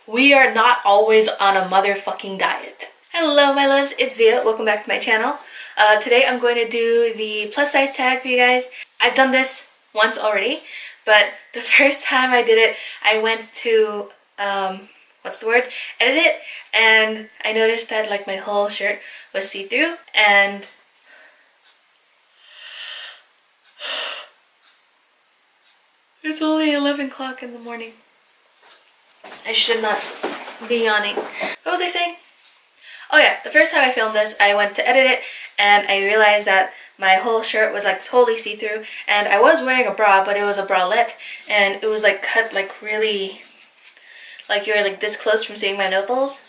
we are not always on a motherfucking diet. Hello my loves, it's Ziya. Welcome back to my channel. Today I'm going to do the plus size tag for you guys. I've done this once already, but the first time I did it, I went to, edit it, and I noticed that like my whole shirt was see-through, and it's only 11 o'clock in the morning. I should not be yawning. What was I saying? Oh yeah, the first time I filmed this, I went to edit it and I realized that my whole shirt was like totally see-through, and I was wearing a bra, but it was a bralette, and it was like cut like really, like you're like this close from seeing my nipples.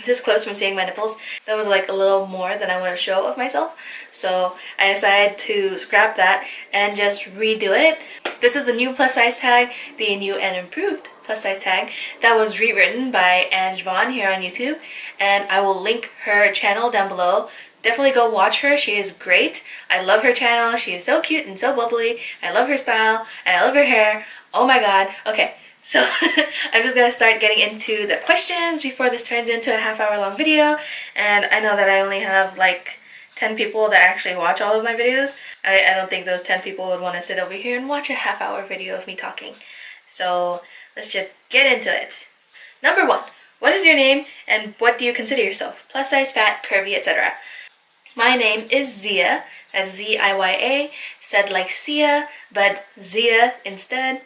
This close from seeing my nipples. That was like a little more than I want to show of myself. So I decided to scrap that and just redo it. This is the new plus size tag, the new and improved plus size tag that was rewritten by Vaughn here on YouTube, and I will link her channel down below. Definitely go watch her. She is great. I love her channel. She is so cute and so bubbly. I love her style and I love her hair. Oh my god. Okay. So I'm just gonna start getting into the questions before this turns into a half-hour long video. And I know that I only have like 10 people that actually watch all of my videos. I don't think those 10 people would want to sit over here and watch a half-hour video of me talking. So let's just get into it. Number 1, what is your name and what do you consider yourself? Plus size, fat, curvy, etc. My name is Ziya, that's Z-I-Y-A, said like Sia, but Ziya instead.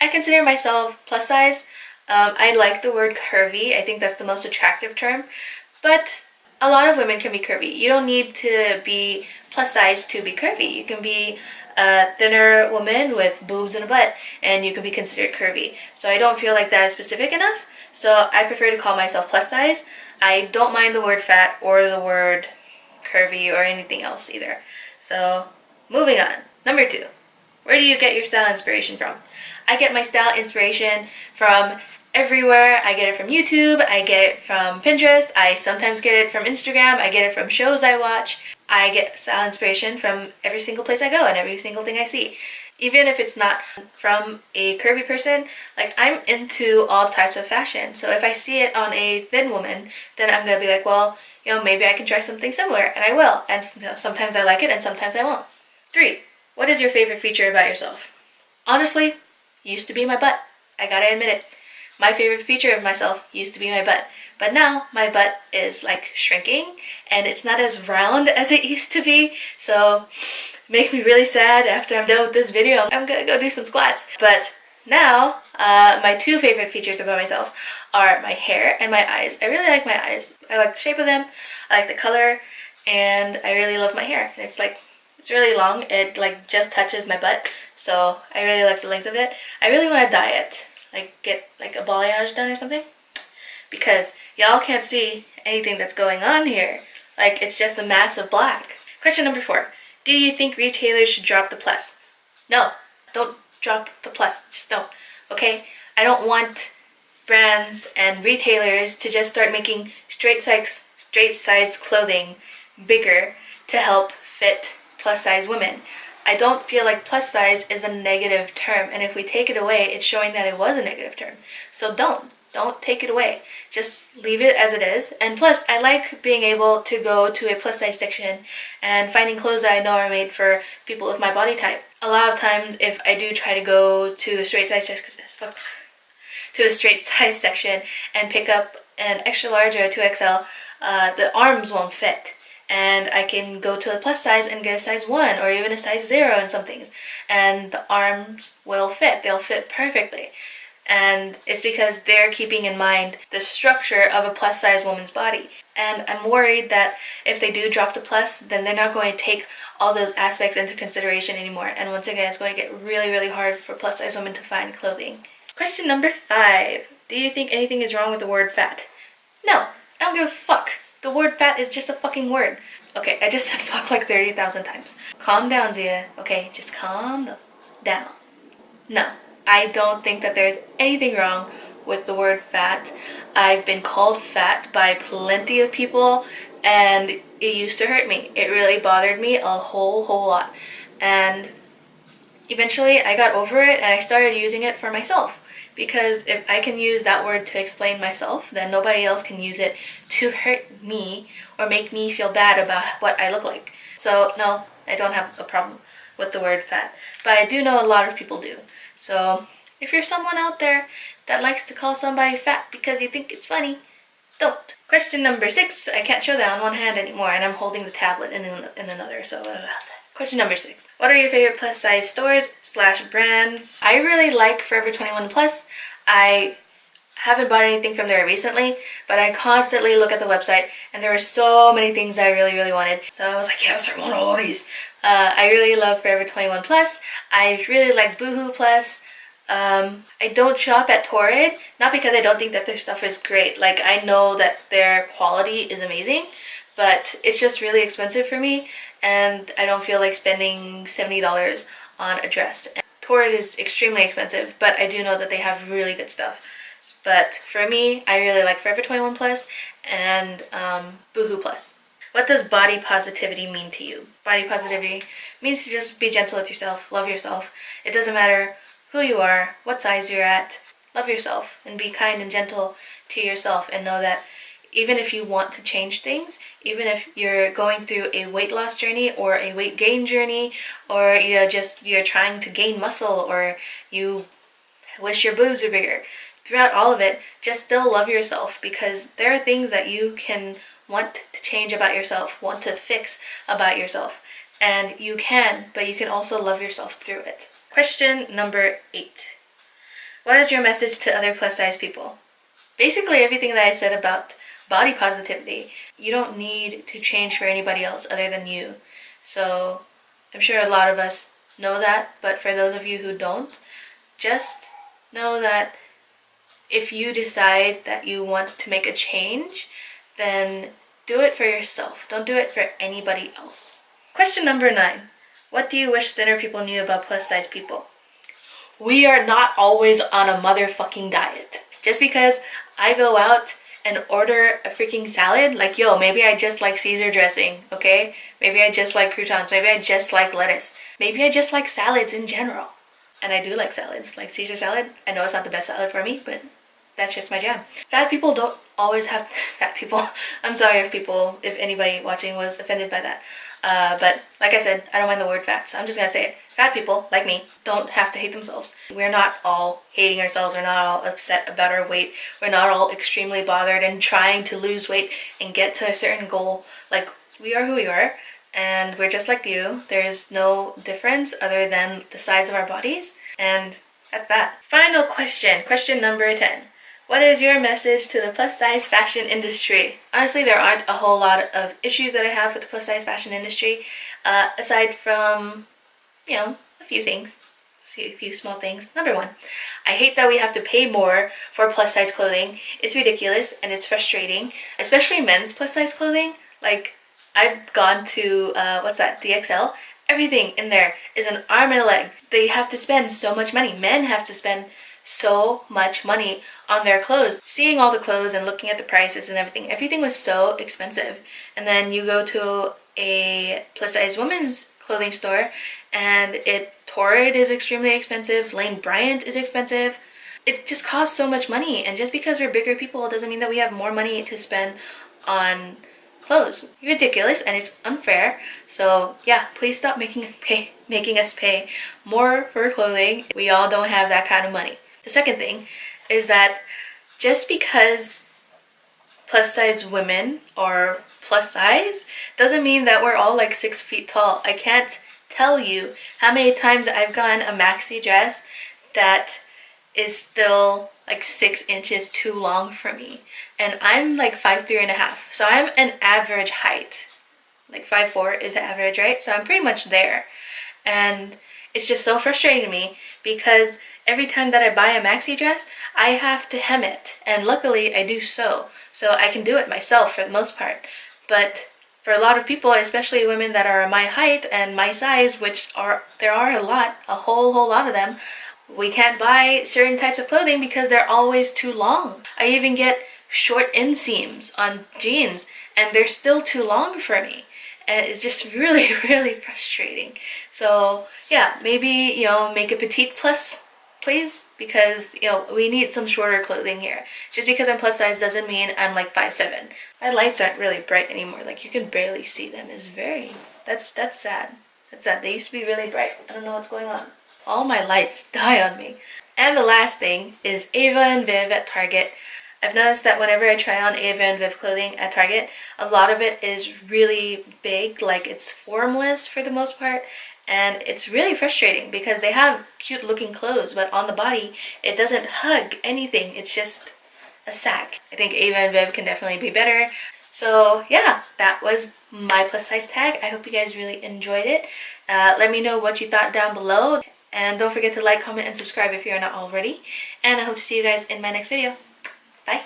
I consider myself plus size. I like the word curvy. I think that's the most attractive term, but a lot of women can be curvy. You don't need to be plus size to be curvy. You can be a thinner woman with boobs and a butt and you can be considered curvy. So I don't feel like that is specific enough. So I prefer to call myself plus size. I don't mind the word fat or the word curvy or anything else either. So moving on. Number 2, where do you get your style inspiration from? I get my style inspiration from everywhere. I get it from YouTube, I get it from Pinterest, I sometimes get it from Instagram, I get it from shows I watch. I get style inspiration from every single place I go and every single thing I see. Even if it's not from a curvy person, like I'm into all types of fashion. So if I see it on a thin woman, then I'm gonna be like, well, you know, maybe I can try something similar, and I will. And you know, sometimes I like it and sometimes I won't. 3, what is your favorite feature about yourself? Honestly, used to be my butt. I gotta admit it. My favorite feature of myself used to be my butt. But now my butt is like shrinking and it's not as round as it used to be. So it makes me really sad. After I'm done with this video, I'm gonna go do some squats. But now, my 2 favorite features about myself are my hair and my eyes. I really like my eyes. I like the shape of them, I like the color, and I really love my hair. It's like, it's really long. It like just touches my butt. So I really like the length of it. I really want to dye it, like get like a balayage done or something, because y'all can't see anything that's going on here. Like it's just a mass of black. Question number 4, do you think retailers should drop the plus? No, don't drop the plus, just don't, okay? I don't want brands and retailers to just start making straight size clothing bigger to help fit plus size women. I don't feel like plus size is a negative term, and if we take it away, it's showing that it was a negative term. So don't take it away. Just leave it as it is. And plus, I like being able to go to a plus size section and finding clothes that I know are made for people with my body type. A lot of times, if I do try to go to the straight size section and pick up an extra large or a 2XL, the arms won't fit. And I can go to a plus size and get a size 1 or even a size 0 in some things, and the arms will fit. They'll fit perfectly. And it's because they're keeping in mind the structure of a plus size woman's body. And I'm worried that if they do drop the plus, then they're not going to take all those aspects into consideration anymore. And once again, it's going to get really, really hard for plus size women to find clothing. Question number 5, do you think anything is wrong with the word fat? No, I don't give a fuck. The word fat is just a fucking word. Okay, I just said fuck like 30,000 times. Calm down, Ziya. Okay, just calm down. No, I don't think that there's anything wrong with the word fat. I've been called fat by plenty of people and it used to hurt me. It really bothered me a whole lot. And eventually I got over it and I started using it for myself. because if I can use that word to explain myself, then nobody else can use it to hurt me or make me feel bad about what I look like. So no, I don't have a problem with the word fat, but I do know a lot of people do. So if you're someone out there that likes to call somebody fat because you think it's funny, don't. Question number 6. I can't show that on one hand anymore, and I'm holding the tablet in another, so question number 6. What are your favorite plus size stores / brands? I really like Forever 21 Plus. I haven't bought anything from there recently, but I constantly look at the website, and there were so many things I really wanted. So I was like, yes, I want all of these. I really love Forever 21 Plus. I really like Boohoo Plus. I don't shop at Torrid, not because I don't think that their stuff is great. Like, I know that their quality is amazing, but it's just really expensive for me, and I don't feel like spending $70 on a dress. And Torrid is extremely expensive, but I do know that they have really good stuff. But for me, I really like Forever 21 Plus and Boohoo Plus. What does body positivity mean to you? Body positivity means to just be gentle with yourself, love yourself. It doesn't matter who you are, what size you're at. Love yourself and be kind and gentle to yourself, and know that even if you want to change things, even if you're going through a weight loss journey or a weight gain journey, or you're trying to gain muscle, or you wish your boobs were bigger, throughout all of it, just still love yourself, because there are things that you can want to change about yourself, want to fix about yourself, and you can, but you can also love yourself through it. Question number 8. What is your message to other plus size people? Basically everything that I said about body positivity. You don't need to change for anybody else other than you. So I'm sure a lot of us know that, but for those of you who don't, just know that if you decide that you want to make a change, then do it for yourself. Don't do it for anybody else. Question number 9. What do you wish thinner people knew about plus size people? We are not always on a motherfucking diet. Just because I go out and order a freaking salad, like, yo, maybe I just like Caesar dressing, okay? Maybe I just like croutons. Maybe I just like lettuce. Maybe I just like salads in general. And I do like salads, like Caesar salad. I know it's not the best salad for me, but that's just my jam. Fat people don't always have fat people. I'm sorry if anybody watching was offended by that. But like I said, I don't mind the word fat, so I'm just gonna say it. Fat people, like me, don't have to hate themselves. We're not all hating ourselves. We're not all upset about our weight. We're not all extremely bothered and trying to lose weight and get to a certain goal. Like, we are who we are, and we're just like you. There's no difference other than the size of our bodies, and that's that. Final question, question number 10. What is your message to the plus size fashion industry? Honestly, there aren't a whole lot of issues that I have with the plus size fashion industry, aside from, a few things, a few small things. Number 1, I hate that we have to pay more for plus size clothing. It's ridiculous and it's frustrating, especially men's plus size clothing. Like, I've gone to, DXL. Everything in there is an arm and a leg. They have to spend so much money. Men have to spend so much money on their clothes. Seeing all the clothes and looking at the prices and everything was so expensive. And then you go to a plus size women's clothing store and Torrid is extremely expensive, Lane Bryant is expensive. It just costs so much money, and just because we're bigger people doesn't mean that we have more money to spend on clothes. It's ridiculous and it's unfair. So yeah, please stop making us pay more for clothing. We all don't have that kind of money. The second thing is that just because plus size women are plus size doesn't mean that we're all like 6 feet tall. I can't tell you how many times I've gotten a maxi dress that is still like 6 inches too long for me, and I'm like 5'3.5", so I'm an average height. Like 5'4" is average, right? So I'm pretty much there, and it's just so frustrating to me because every time that I buy a maxi dress, I have to hem it, and luckily I do so I can do it myself for the most part. But for a lot of people, especially women that are my height and my size, there are a whole lot of them, we can't buy certain types of clothing because they're always too long. I even get short inseams on jeans and they're still too long for me. And it's just really frustrating. So yeah, maybe, make a petite plus please, because you know we need some shorter clothing here. Just because I'm plus size doesn't mean I'm like 5'7". My lights aren't really bright anymore. Like you can barely see them. It's very that's sad. That's sad. They used to be really bright. I don't know what's going on. All my lights die on me. And the last thing is Ava and Viv at Target. I've noticed that whenever I try on Ava and Viv clothing at Target, a lot of it is really big, like it's formless for the most part, and it's really frustrating because they have cute looking clothes, but on the body it doesn't hug anything. It's just a sack. I think Ava and Viv can definitely be better. So yeah, that was my plus size tag. I hope you guys really enjoyed it. Let me know what you thought down below, and don't forget to like, comment, and subscribe if you're not already. And I hope to see you guys in my next video. Bye.